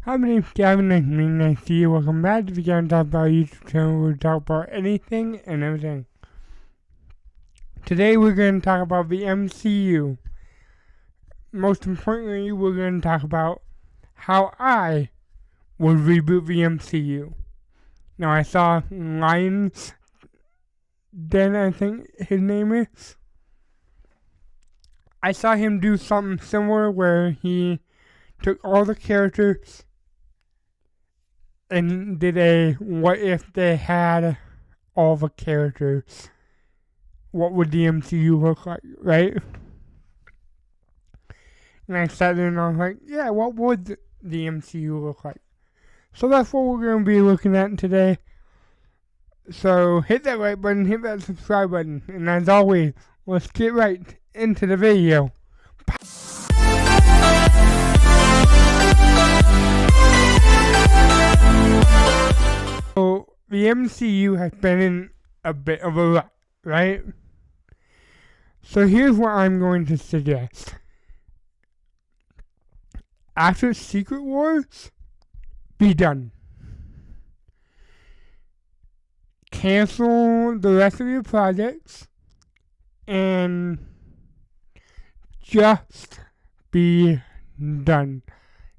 Hi, my name's Gavin, nice to see you. Welcome back to the Gavin Talk About YouTube channel where we talk about anything and everything. Today we're going to talk about the MCU. Most importantly, we're going to talk about how I would reboot the MCU. Now, I saw Lions Den, I think his name is. I saw him do something similar where he took all the characters and did a what if they had all the characters? What would the MCU look like, right? And I sat there and I was like, yeah, what would the MCU look like? So that's what we're going to be looking at today. So hit that like button, hit that subscribe button, and as always, let's get right into the video. So the MCU has been in a bit of a rut, right? So here's what I'm going to suggest. After Secret Wars, be done. Cancel the rest of your projects and just be done.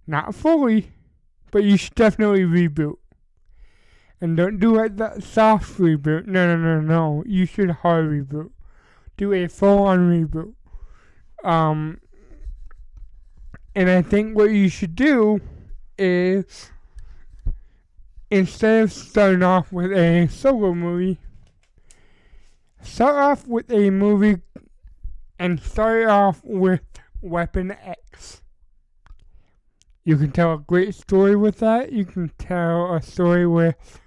Not fully, but you should definitely reboot. And don't do like that soft reboot. No. You should hard reboot. Do a full-on reboot. And I think what you should do is, instead of starting off with a solo movie, start off with a movie and start off with Weapon X. You can tell a great story with that. You can tell a story with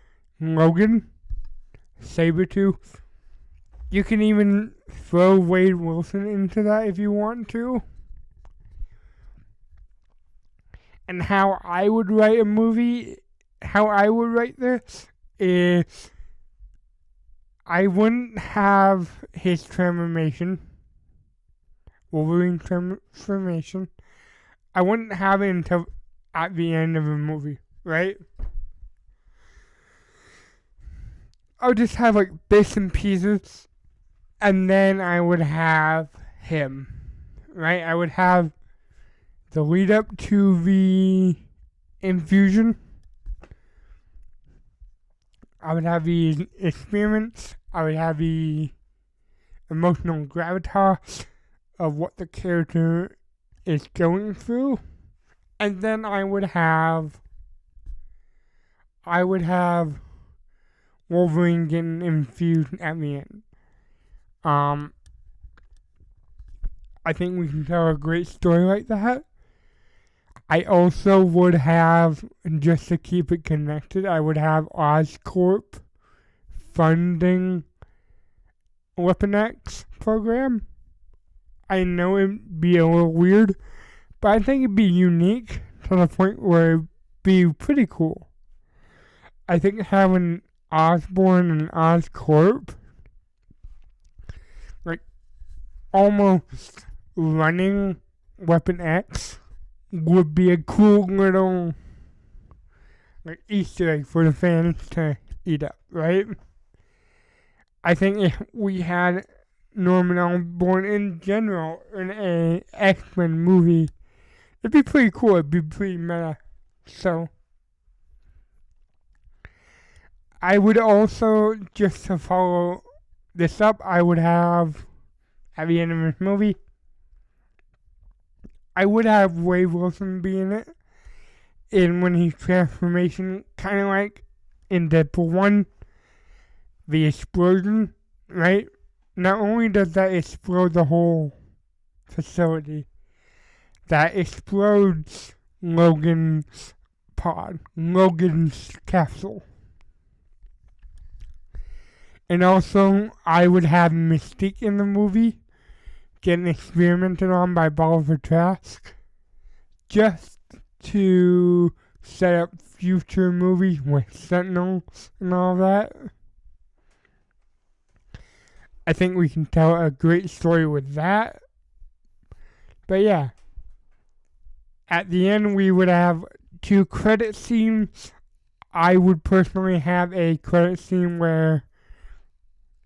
Logan, Sabretooth. You can even throw Wade Wilson into that if you want to. And how I would write a movie, how I would write this is, I wouldn't have his transformation, Wolverine transformation. I wouldn't have it until at the end of the movie, right? I would just have like bits and pieces, and then I would have him, right? I would have the lead up to the infusion. I would have the experiments. I would have the emotional gravitas of what the character is going through. And then I would have Wolverine getting infused at the end. I think we can tell a great story like that. I also would have, just to keep it connected, I would have Oscorp funding Weapon X program. I know it'd be a little weird, but I think it'd be unique to the point where it'd be pretty cool. I think having Osborn and Oscorp, like, almost running Weapon X would be a cool little, like, Easter egg for the fans to eat up, right? I think if we had Norman Osborn in general in a X-Men movie, it'd be pretty cool. It'd be pretty meta. So I would also, just to follow this up, I would have, at the end of this movie, I would have Wade Wilson be in it. And when his transformation, kind of like in Deadpool 1, the explosion, right? Not only does that explode the whole facility, that explodes Logan's pod, Logan's capsule. And also, I would have Mystique in the movie, getting experimented on by Bolivar Trask, just to set up future movies with Sentinels and all that. I think we can tell a great story with that. But yeah, at the end we would have to credit scenes, I would personally have a credit scene where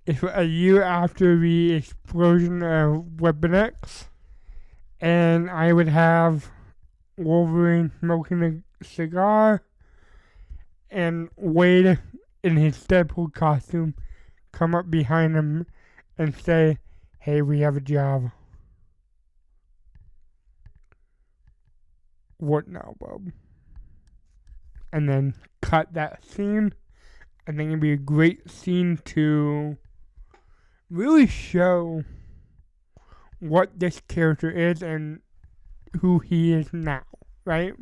it's a year after the explosion of Weapon X, and I would have Wolverine smoking a cigar, and Wade in his Deadpool costume come up behind him and say, "Hey, we have a job." What now, bub? And then cut that scene. I think it'd be a great scene to really show what this character is and who he is now, right?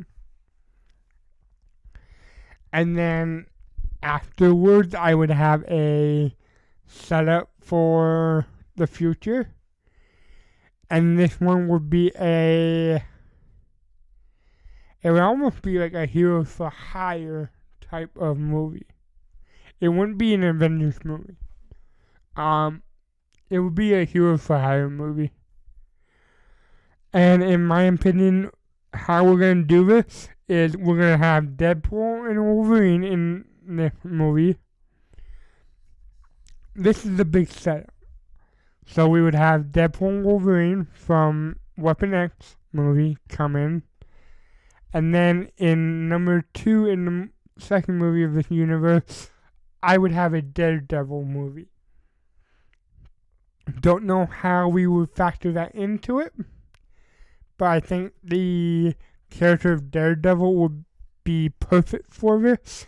And then afterwards, I would have a setup for the future. And this one would be it would almost be like a Hero for Hire type of movie. It wouldn't be an Avengers movie. It would be a Hero for Hire movie. And in my opinion, how we're going to do this is we're going to have Deadpool and Wolverine in this movie. This is the big setup. So we would have Deadpool and Wolverine from Weapon X movie come in. And then in number 2, in the second movie of this universe, I would have a Daredevil movie. Don't know how we would factor that into it, but I think the character of Daredevil would be perfect for this,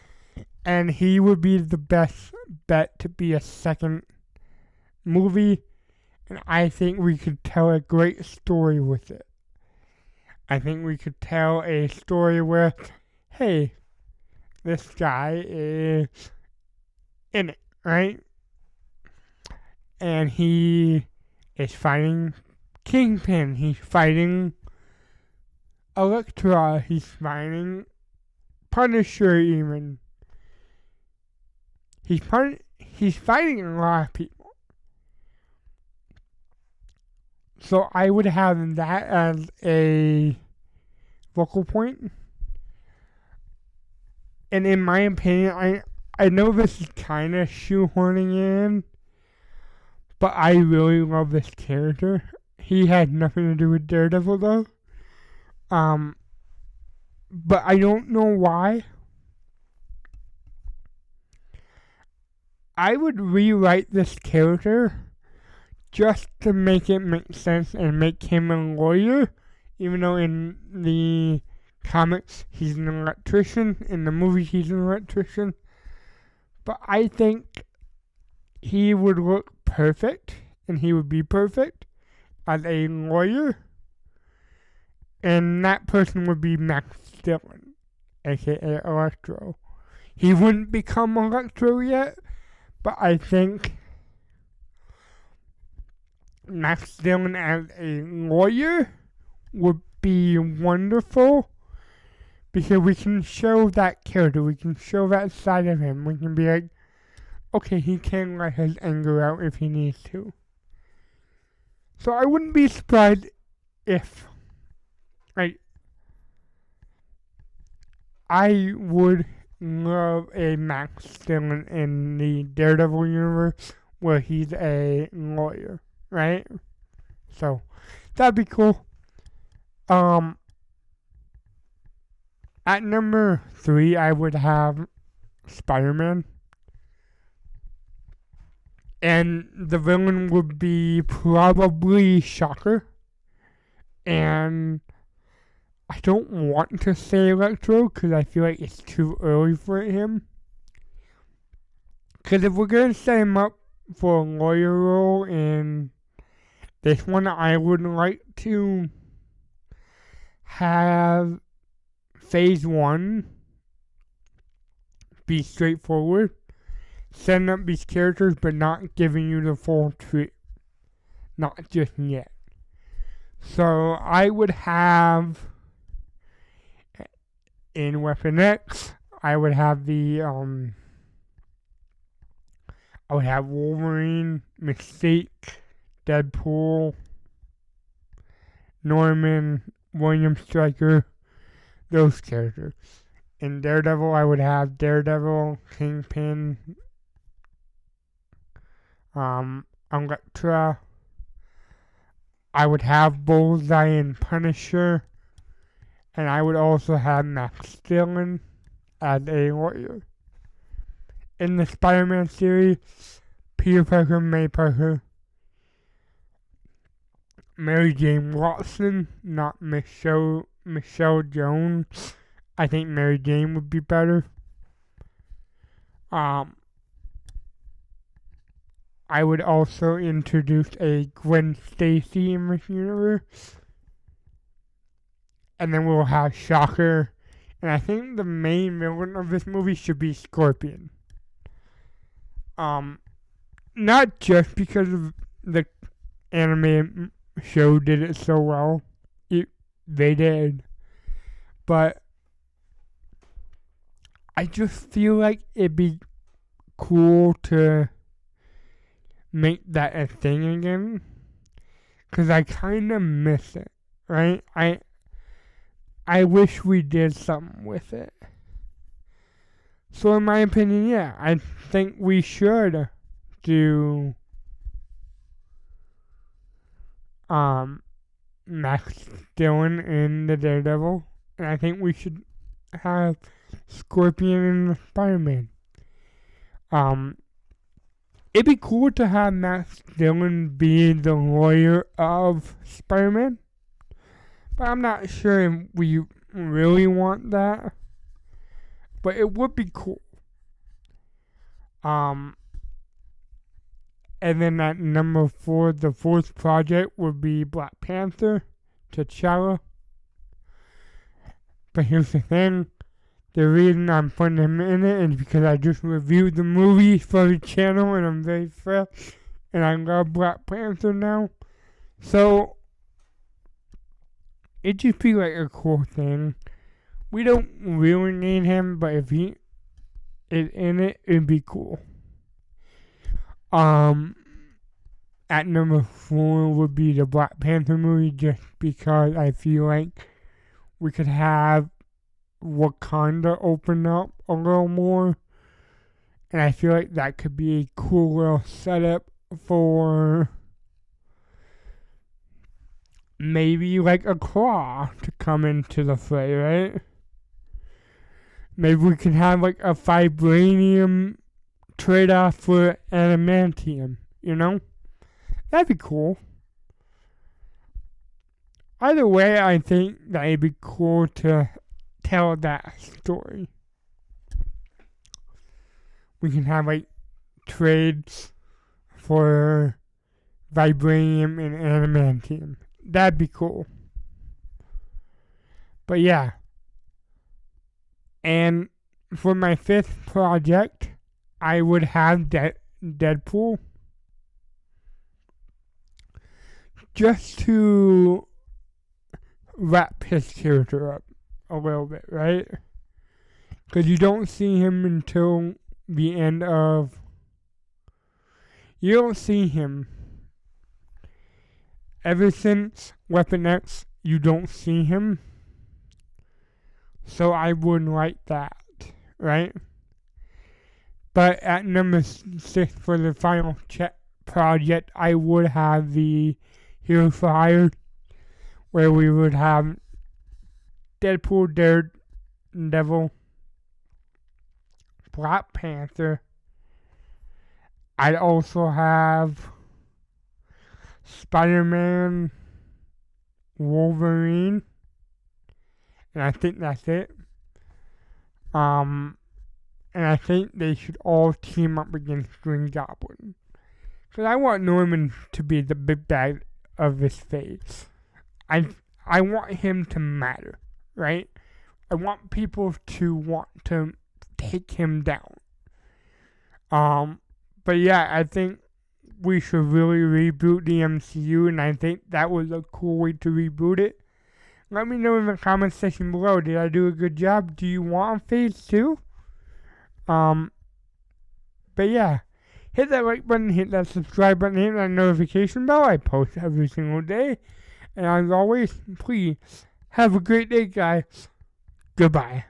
and he would be the best bet to be a second movie, and I think we could tell a great story with it. I think we could tell a story where, hey, this guy is in it, right? And he is fighting Kingpin. He's fighting Elektra. He's fighting Punisher even. He's fighting a lot of people. So I would have that as a focal point. And in my opinion, I know this is kind of shoehorning in, but I really love this character. He had nothing to do with Daredevil though. But I don't know why. I would rewrite this character just to make it make sense and make him a lawyer, even though in the comics he's an electrician, in the movie he's an electrician. But I think he would look perfect, and he would be perfect as a lawyer, and that person would be Max Dillon, aka Electro. He wouldn't become Electro yet, but I think Max Dillon as a lawyer would be wonderful, because we can show that character, we can show that side of him. We can be like, okay, he can let his anger out if he needs to. So I wouldn't be surprised if, I would love a Max Dillon in the Daredevil universe where he's a lawyer, right? So that'd be cool. At number 3, I would have Spider-Man. And the villain would be probably Shocker. And I don't want to say Electro because I feel like it's too early for him. Because if we're going to set him up for a lawyer role in this one, I would like to have Phase 1 be straightforward, setting up these characters but not giving you the full treat, not just yet. So I would have, in Weapon X, I would have I would have Wolverine, Mystique, Deadpool, Norman, William Stryker, those characters. In Daredevil, I would have Daredevil, Kingpin, Elektra. I would have Bullseye and Punisher. And I would also have Max Dillon as a lawyer. In the Spider-Man series, Peter Parker, May Parker, Mary Jane Watson, not Michelle Jones. I think Mary Jane would be better. I would also introduce a Gwen Stacy in this universe. And then we'll have Shocker. And I think the main villain of this movie should be Scorpion. Not just because of the anime show did it so well. They did. But I just feel like it'd be cool to make that a thing again. Because I kind of miss it, right? I wish we did something with it. So in my opinion, yeah, I think we should do Max Dillon in the Daredevil. And I think we should have Scorpion in the Spider-Man. It'd be cool to have Max Dillon be the lawyer of Spider-Man. But I'm not sure if we really want that. But it would be cool. And then at number 4, the fourth project would be Black Panther, T'Challa. But here's the thing. The reason I'm putting him in it is because I just reviewed the movie for the channel and I'm very fresh. And I love Black Panther now. So it'd just be like a cool thing. We don't really need him, but if he is in it, it'd be cool. At number 4 would be the Black Panther movie, just because I feel like we could have Wakanda open up a little more. And I feel like that could be a cool little setup for maybe like a Claw to come into the fray, right? Maybe we can have like a vibranium trade-off for adamantium, you know? That'd be cool. Either way, I think that it'd be cool to tell that story. We can have like trades for vibranium and adamantium. That'd be cool. But yeah. And for my 5th project, I would have Deadpool. Just to wrap his character up a little bit, right? Because you don't see him until the end of... You don't see him. Ever since Weapon X, you don't see him. So I would like that, right? But at number 6 for the final project, I would have the Hero for Hire, where we would have Deadpool, Daredevil, Black Panther. I'd also have Spider-Man, Wolverine, and I think that's it. And I think they should all team up against Green Goblin. Because I want Norman to be the big bad of this phase. I want him to matter, right? I want people to want to take him down. But yeah, I think we should really reboot the MCU, and I think that was a cool way to reboot it. Let me know in the comment section below. Did I do a good job? Do you want phase 2? But yeah, hit that like button, hit that subscribe button, hit that notification bell. I post every single day. And as always, please have a great day, guys. Goodbye.